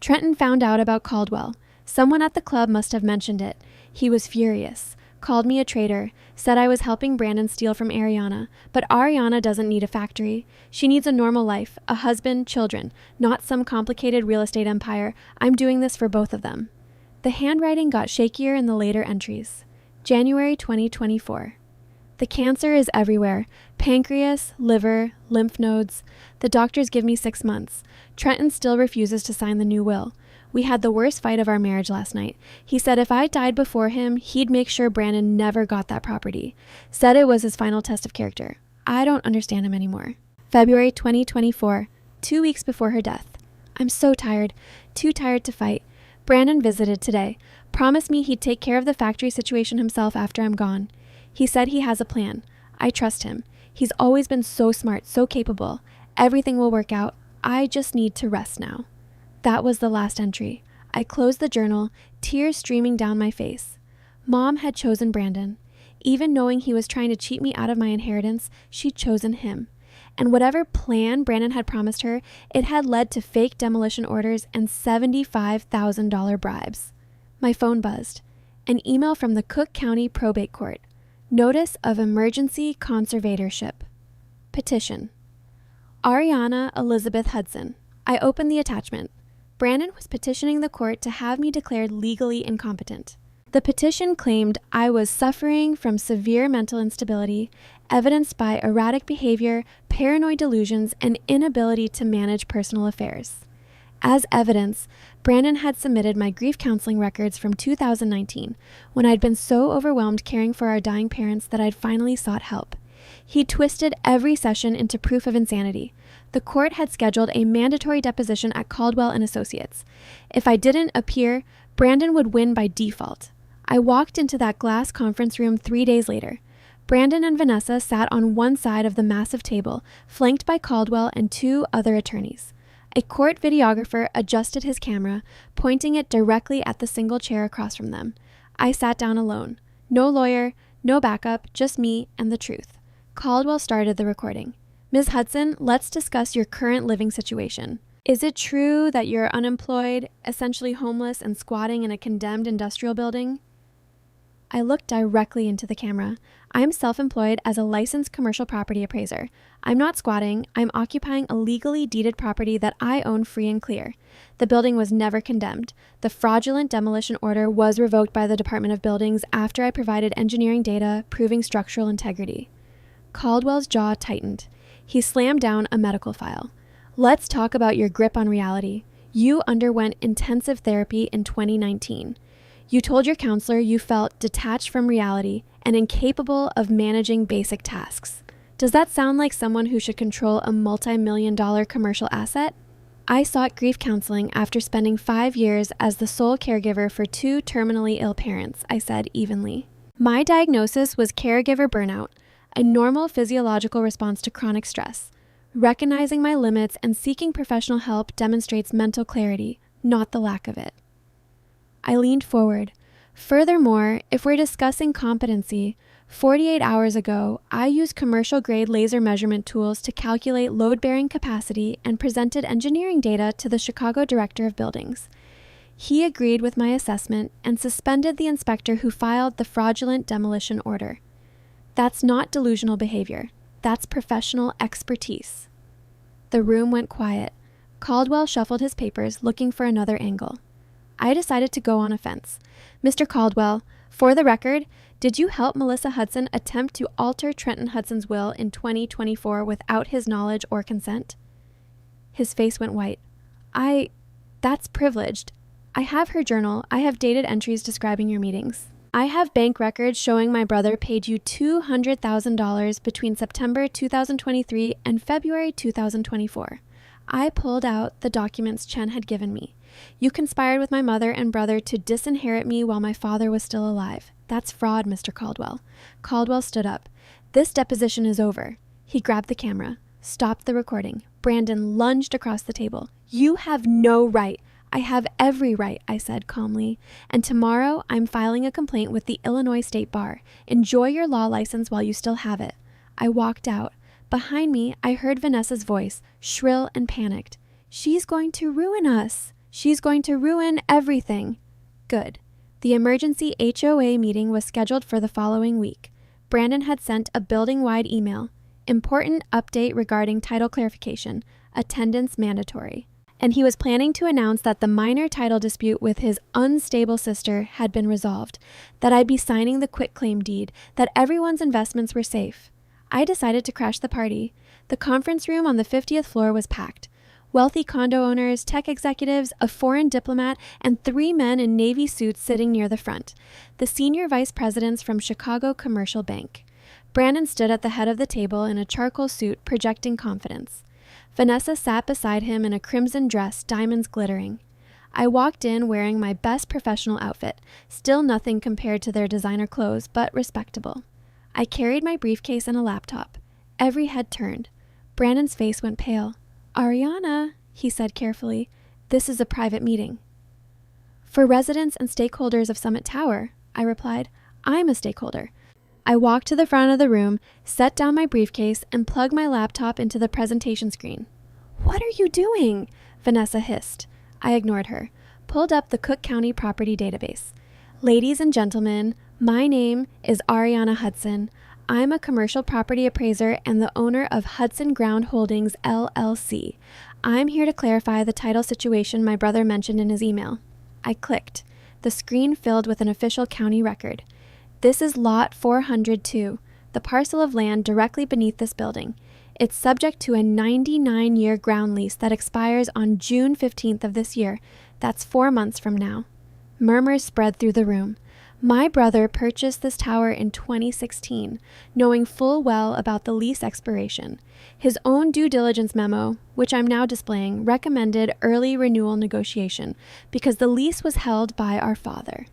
Trenton found out about Caldwell. Someone at the club must have mentioned it. He was furious, called me a traitor, said I was helping Brandon steal from Ariana. But Ariana doesn't need a factory. She needs a normal life, a husband, children, not some complicated real estate empire. I'm doing this for both of them. The handwriting got shakier in the later entries. January 2024. The cancer is everywhere. Pancreas, liver, lymph nodes. The doctors give me 6 months. Trenton still refuses to sign the new will. We had the worst fight of our marriage last night. He said if I died before him, he'd make sure Brandon never got that property. Said it was his final test of character. I don't understand him anymore. February 2024, 2 weeks before her death. I'm so tired. Too tired to fight. Brandon visited today. Promised me he'd take care of the factory situation himself after I'm gone. He said he has a plan. I trust him. He's always been so smart, so capable. Everything will work out. I just need to rest now. That was the last entry. I closed the journal, tears streaming down my face. Mom had chosen Brandon. Even knowing he was trying to cheat me out of my inheritance, she'd chosen him. And whatever plan Brandon had promised her, it had led to fake demolition orders and $75,000 bribes. My phone buzzed. An email from the Cook County Probate Court. Notice of Emergency Conservatorship. Petition. Ariana Elizabeth Hudson. I opened the attachment. Brandon was petitioning the court to have me declared legally incompetent. The petition claimed I was suffering from severe mental instability, evidenced by erratic behavior, paranoid delusions, and inability to manage personal affairs. As evidence, Brandon had submitted my grief counseling records from 2019, when I'd been so overwhelmed caring for our dying parents that I'd finally sought help. He twisted every session into proof of insanity. The court had scheduled a mandatory deposition at Caldwell and Associates. If I didn't appear, Brandon would win by default. I walked into that glass conference room 3 days later. Brandon and Vanessa sat on one side of the massive table, flanked by Caldwell and 2 other attorneys. A court videographer adjusted his camera, pointing it directly at the single chair across from them. I sat down alone. No lawyer, no backup, just me and the truth. Caldwell started the recording. Ms. Hudson, let's discuss your current living situation. Is it true that you're unemployed, essentially homeless, and squatting in a condemned industrial building? I looked directly into the camera. I'm self-employed as a licensed commercial property appraiser. I'm not squatting. I'm occupying a legally deeded property that I own free and clear. The building was never condemned. The fraudulent demolition order was revoked by the Department of Buildings after I provided engineering data proving structural integrity. Caldwell's jaw tightened. He slammed down a medical file. Let's talk about your grip on reality. You underwent intensive therapy in 2019. You told your counselor you felt detached from reality and incapable of managing basic tasks. Does that sound like someone who should control a multi-million-dollar commercial asset? I sought grief counseling after spending 5 years as the sole caregiver for 2 terminally ill parents, I said evenly. My diagnosis was caregiver burnout. a normal physiological response to chronic stress. Recognizing my limits and seeking professional help demonstrates mental clarity, not the lack of it. I leaned forward. Furthermore, if we're discussing competency, 48 hours ago, I used commercial-grade laser measurement tools to calculate load-bearing capacity and presented engineering data to the Chicago Director of Buildings. He agreed with my assessment and suspended the inspector who filed the fraudulent demolition order. That's not delusional behavior. That's professional expertise. The room went quiet. Caldwell shuffled his papers, looking for another angle. I decided to go on offense. Mr. Caldwell, for the record, did you help Melissa Hudson attempt to alter Trenton Hudson's will in 2024 without his knowledge or consent? His face went white. That's privileged. I have her journal. I have dated entries describing your meetings. I have bank records showing my brother paid you $200,000 between September 2023 and February 2024. I pulled out the documents Chen had given me. You conspired with my mother and brother to disinherit me while my father was still alive. That's fraud, Mr. Caldwell. Caldwell stood up. This deposition is over. He grabbed the camera, stopped the recording. Brandon lunged across the table. You have no right. I have every right, I said calmly. And tomorrow, I'm filing a complaint with the Illinois State Bar. Enjoy your law license while you still have it. I walked out. Behind me, I heard Vanessa's voice, shrill and panicked. She's going to ruin us. She's going to ruin everything. Good. The emergency HOA meeting was scheduled for the following week. Brandon had sent a building-wide email. Important update regarding title clarification. Attendance mandatory. And he was planning to announce that the minor title dispute with his unstable sister had been resolved, that I'd be signing the quitclaim deed, that everyone's investments were safe. I decided to crash the party. The conference room on the 50th floor was packed. Wealthy condo owners, tech executives, a foreign diplomat, and 3 men in navy suits sitting near the front. The senior vice presidents from Chicago Commercial Bank. Brandon stood at the head of the table in a charcoal suit, projecting confidence. Vanessa sat beside him in a crimson dress, diamonds glittering. I walked in wearing my best professional outfit, still nothing compared to their designer clothes, but respectable. I carried my briefcase and a laptop. Every head turned. Brandon's face went pale. Ariana, he said carefully, this is a private meeting. For residents and stakeholders of Summit Tower, I replied. I'm a stakeholder. I walked to the front of the room, set down my briefcase, and plugged my laptop into the presentation screen. What are you doing? Vanessa hissed. I ignored her, pulled up the Cook County property database. Ladies and gentlemen, my name is Ariana Hudson. I'm a commercial property appraiser and the owner of Hudson Ground Holdings, LLC. I'm here to clarify the title situation my brother mentioned in his email. I clicked. The screen filled with an official county record. This is Lot 402, the parcel of land directly beneath this building. It's subject to a 99-year ground lease that expires on June 15th of this year. That's 4 months from now. Murmurs spread through the room. My brother purchased this tower in 2016, knowing full well about the lease expiration. His own due diligence memo, which I'm now displaying, recommended early renewal negotiation because the lease was held by our father.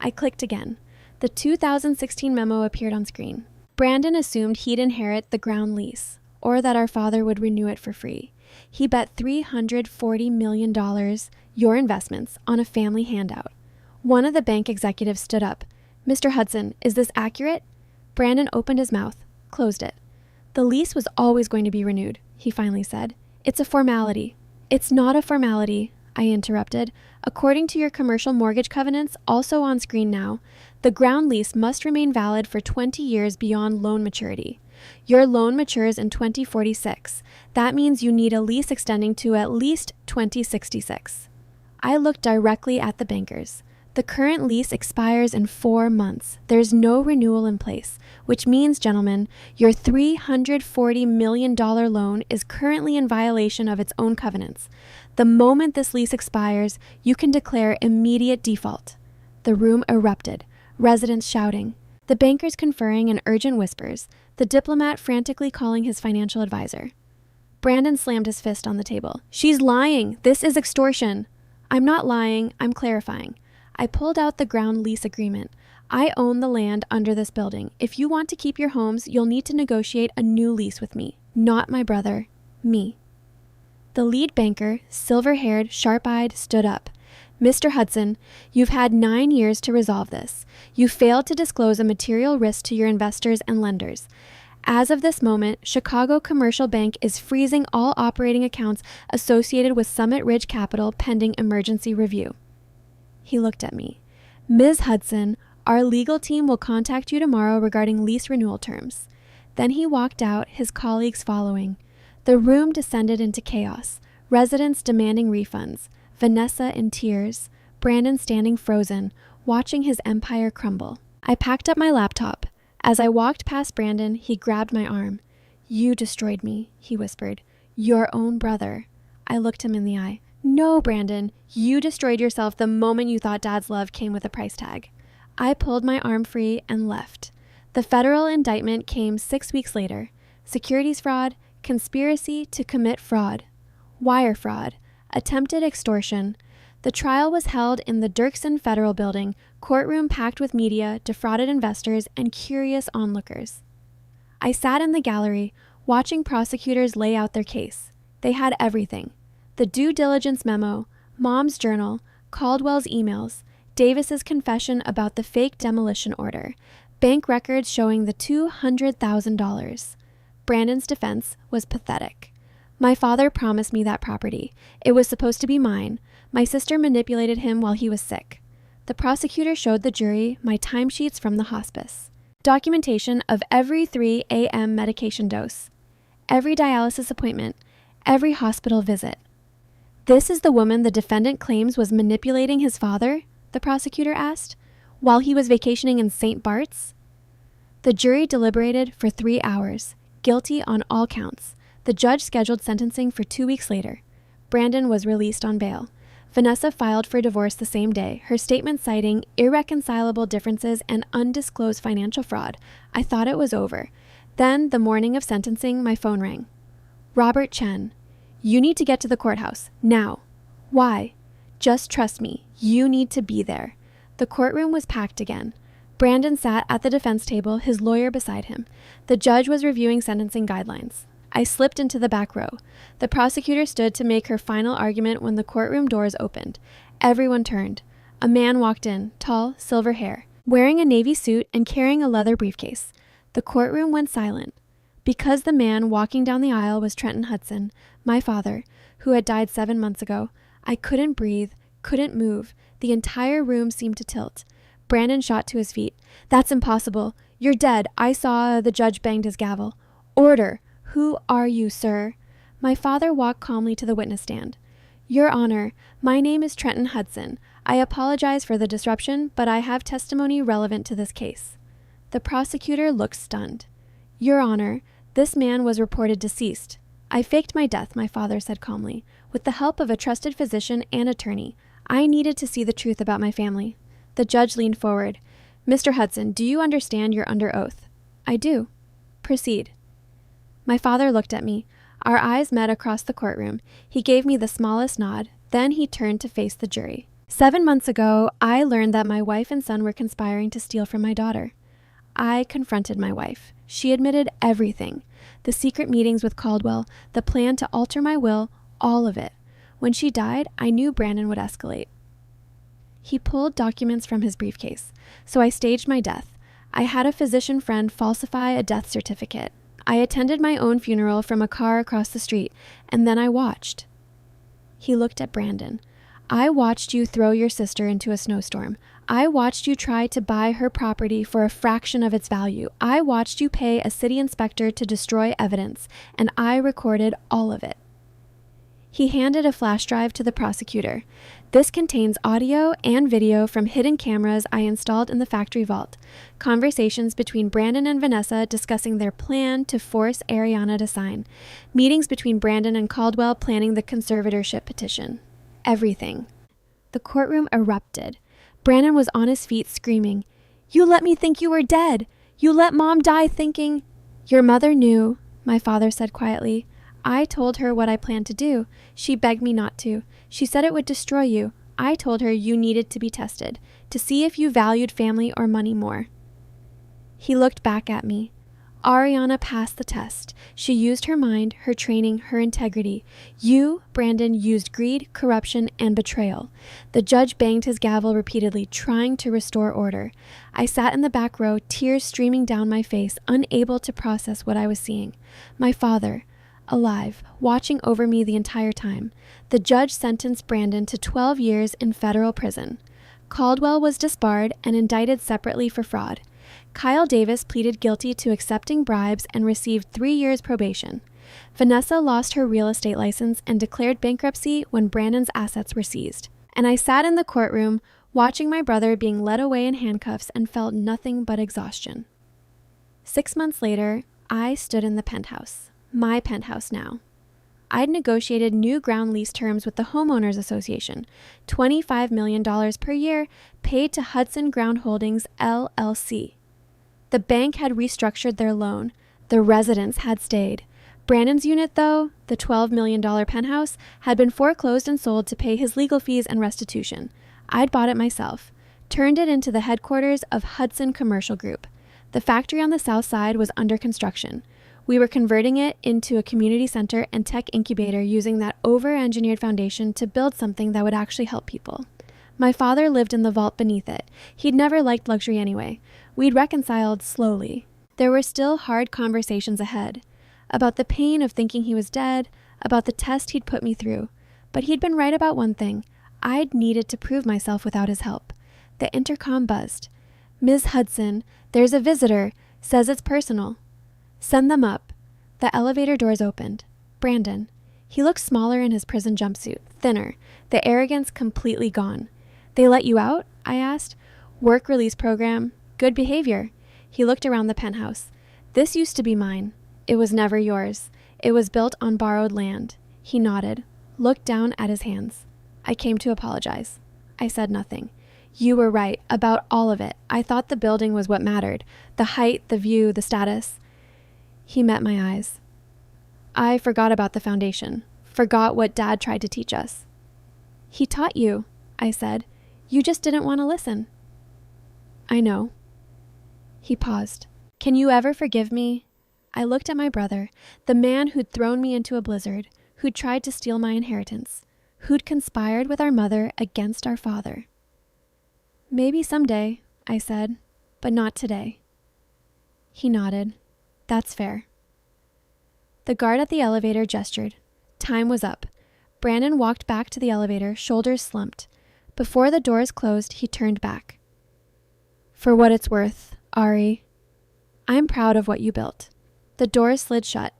I clicked again. The 2016 memo appeared on screen. Brandon assumed he'd inherit the ground lease, or that our father would renew it for free. He bet $340 million, your investments, on a family handout. One of the bank executives stood up. Mr. Hudson, is this accurate? Brandon opened his mouth, closed it. The lease was always going to be renewed, he finally said. It's a formality. It's not a formality, I interrupted. According to your commercial mortgage covenants, also on screen now, the ground lease must remain valid for 20 years beyond loan maturity. Your loan matures in 2046. That means you need a lease extending to at least 2066. I looked directly at the bankers. The current lease expires in 4 months. There's no renewal in place, which means, gentlemen, your $340 million loan is currently in violation of its own covenants. The moment this lease expires, you can declare immediate default. The room erupted, residents shouting, the bankers conferring in urgent whispers, the diplomat frantically calling his financial advisor. Brandon slammed his fist on the table. She's lying. This is extortion. I'm not lying. I'm clarifying. I pulled out the ground lease agreement. I own the land under this building. If you want to keep your homes, you'll need to negotiate a new lease with me, not my brother, me. The lead banker, silver-haired, sharp-eyed, stood up. Mr. Hudson, you've had 9 years to resolve this. You failed to disclose a material risk to your investors and lenders. As of this moment, Chicago Commercial Bank is freezing all operating accounts associated with Summit Ridge Capital pending emergency review. He looked at me. Ms. Hudson, our legal team will contact you tomorrow regarding lease renewal terms. Then he walked out, his colleagues following. The room descended into chaos, residents demanding refunds, Vanessa in tears, Brandon standing frozen, watching his empire crumble. I packed up my laptop. As I walked past Brandon, he grabbed my arm. You destroyed me, he whispered. Your own brother. I looked him in the eye. No, Brandon, you destroyed yourself the moment you thought Dad's love came with a price tag. I pulled my arm free and left. The federal indictment came 6 weeks later. Securities fraud, conspiracy to commit fraud, wire fraud, attempted extortion. The trial was held in the Dirksen Federal Building, courtroom packed with media, defrauded investors, and curious onlookers. I sat in the gallery, watching prosecutors lay out their case. They had everything. The due diligence memo, Mom's journal, Caldwell's emails, Davis's confession about the fake demolition order, bank records showing the $200,000. Brandon's defense was pathetic. My father promised me that property. It was supposed to be mine. My sister manipulated him while he was sick. The prosecutor showed the jury my timesheets from the hospice. Documentation of every 3 a.m. medication dose, every dialysis appointment, every hospital visit. This is the woman the defendant claims was manipulating his father? The prosecutor asked, while he was vacationing in St. Bart's? The jury deliberated for 3 hours, guilty on all counts. The judge scheduled sentencing for 2 weeks later. Brandon was released on bail. Vanessa filed for divorce the same day, her statement citing irreconcilable differences and undisclosed financial fraud. I thought it was over. Then, the morning of sentencing, my phone rang. Robert Chen, you need to get to the courthouse, now. Why? Just trust me, you need to be there. The courtroom was packed again. Brandon sat at the defense table, his lawyer beside him. The judge was reviewing sentencing guidelines. I slipped into the back row. The prosecutor stood to make her final argument when the courtroom doors opened. Everyone turned. A man walked in, tall, silver hair, wearing a navy suit and carrying a leather briefcase. The courtroom went silent. Because the man walking down the aisle was Trenton Hudson, my father, who had died 7 months ago, I couldn't breathe, couldn't move. The entire room seemed to tilt. Brandon shot to his feet. That's impossible. You're dead. I saw. The judge banged his gavel. Order. Who are you, sir? My father walked calmly to the witness stand. Your Honor, my name is Trenton Hudson. I apologize for the disruption, but I have testimony relevant to this case. The prosecutor looked stunned. Your Honor, this man was reported deceased. I faked my death, my father said calmly, with the help of a trusted physician and attorney. I needed to see the truth about my family. The judge leaned forward. Mr. Hudson, do you understand you're under oath? I do. Proceed. My father looked at me. Our eyes met across the courtroom. He gave me the smallest nod. Then he turned to face the jury. 7 months ago, I learned that my wife and son were conspiring to steal from my daughter. I confronted my wife. She admitted everything. The secret meetings with Caldwell, the plan to alter my will, all of it. When she died, I knew Brandon would escalate. He pulled documents from his briefcase. So I staged my death. I had a physician friend falsify a death certificate. I attended my own funeral from a car across the street, and then I watched. He looked at Brandon. I watched you throw your sister into a snowstorm. I watched you try to buy her property for a fraction of its value. I watched you pay a city inspector to destroy evidence, and I recorded all of it. He handed a flash drive to the prosecutor. This contains audio and video from hidden cameras I installed in the factory vault. Conversations between Brandon and Vanessa discussing their plan to force Ariana to sign. Meetings between Brandon and Caldwell planning the conservatorship petition. Everything. The courtroom erupted. Brandon was on his feet screaming, "You let me think you were dead! You let Mom die thinking—" Your mother knew, my father said quietly. I told her what I planned to do. She begged me not to. She said it would destroy you. I told her you needed to be tested to see if you valued family or money more. He looked back at me. Ariana passed the test. She used her mind, her training, her integrity. You, Brandon, used greed, corruption, and betrayal. The judge banged his gavel repeatedly, trying to restore order. I sat in the back row, tears streaming down my face, unable to process what I was seeing. My father, alive, watching over me the entire time. The judge sentenced Brandon to 12 years in federal prison. Caldwell was disbarred and indicted separately for fraud. Kyle Davis pleaded guilty to accepting bribes and received 3 years probation. Vanessa lost her real estate license and declared bankruptcy when Brandon's assets were seized. And I sat in the courtroom, watching my brother being led away in handcuffs and felt nothing but exhaustion. 6 months later, I stood in the penthouse. My penthouse now. I'd negotiated new ground lease terms with the Homeowners Association, $25 million per year paid to Hudson Ground Holdings, LLC. The bank had restructured their loan. The residents had stayed. Brandon's unit, though, the $12 million penthouse, had been foreclosed and sold to pay his legal fees and restitution. I'd bought it myself, turned it into the headquarters of Hudson Commercial Group. The factory on the south side was under construction. We were converting it into a community center and tech incubator using that over-engineered foundation to build something that would actually help people. My father lived in the vault beneath it. He'd never liked luxury anyway. We'd reconciled slowly. There were still hard conversations ahead. About the pain of thinking he was dead, about the test he'd put me through. But he'd been right about one thing. I'd needed to prove myself without his help. The intercom buzzed. "Ms. Hudson, there's a visitor. Says it's personal." "Send them up." The elevator doors opened. Brandon. He looked smaller in his prison jumpsuit, thinner, the arrogance completely gone. "They let you out?" I asked. "Work release program. Good behavior." He looked around the penthouse. "This used to be mine. It was never yours. It was built on borrowed land." He nodded, looked down at his hands. "I came to apologize." I said nothing. "You were right about all of it. I thought the building was what mattered. The height, the view, the status." He met my eyes. "I forgot about the foundation. Forgot what Dad tried to teach us." "He taught you," I said. "You just didn't want to listen." "I know." He paused. "Can you ever forgive me?" I looked at my brother, the man who'd thrown me into a blizzard, who'd tried to steal my inheritance, who'd conspired with our mother against our father. "Maybe someday," I said, "but not today." He nodded. "That's fair." The guard at the elevator gestured. Time was up. Brandon walked back to the elevator, shoulders slumped. Before the doors closed, he turned back. "For what it's worth, Ari, I'm proud of what you built." The doors slid shut.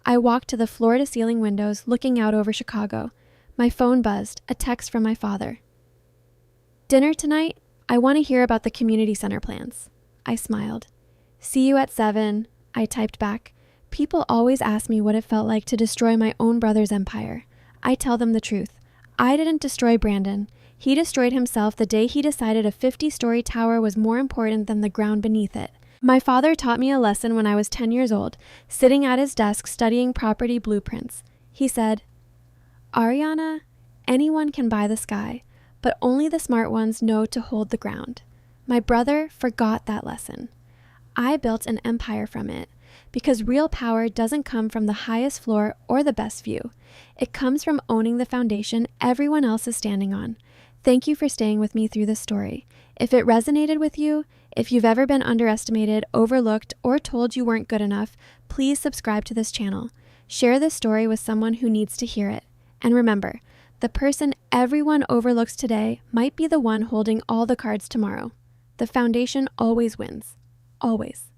I walked to the floor-to-ceiling windows, looking out over Chicago. My phone buzzed, a text from my father. "Dinner tonight? I want to hear about the community center plans." I smiled. "See you at 7, I typed back. People always ask me what it felt like to destroy my own brother's empire. I tell them the truth. I didn't destroy Brandon. He destroyed himself the day he decided a 50-story tower was more important than the ground beneath it. My father taught me a lesson when I was 10 years old, sitting at his desk studying property blueprints. He said, "Ariana, anyone can buy the sky, but only the smart ones know to hold the ground." My brother forgot that lesson. I built an empire from it, because real power doesn't come from the highest floor or the best view. It comes from owning the foundation everyone else is standing on. Thank you for staying with me through this story. If it resonated with you, if you've ever been underestimated, overlooked, or told you weren't good enough, please subscribe to this channel. Share this story with someone who needs to hear it. And remember, the person everyone overlooks today might be the one holding all the cards tomorrow. The foundation always wins. Always.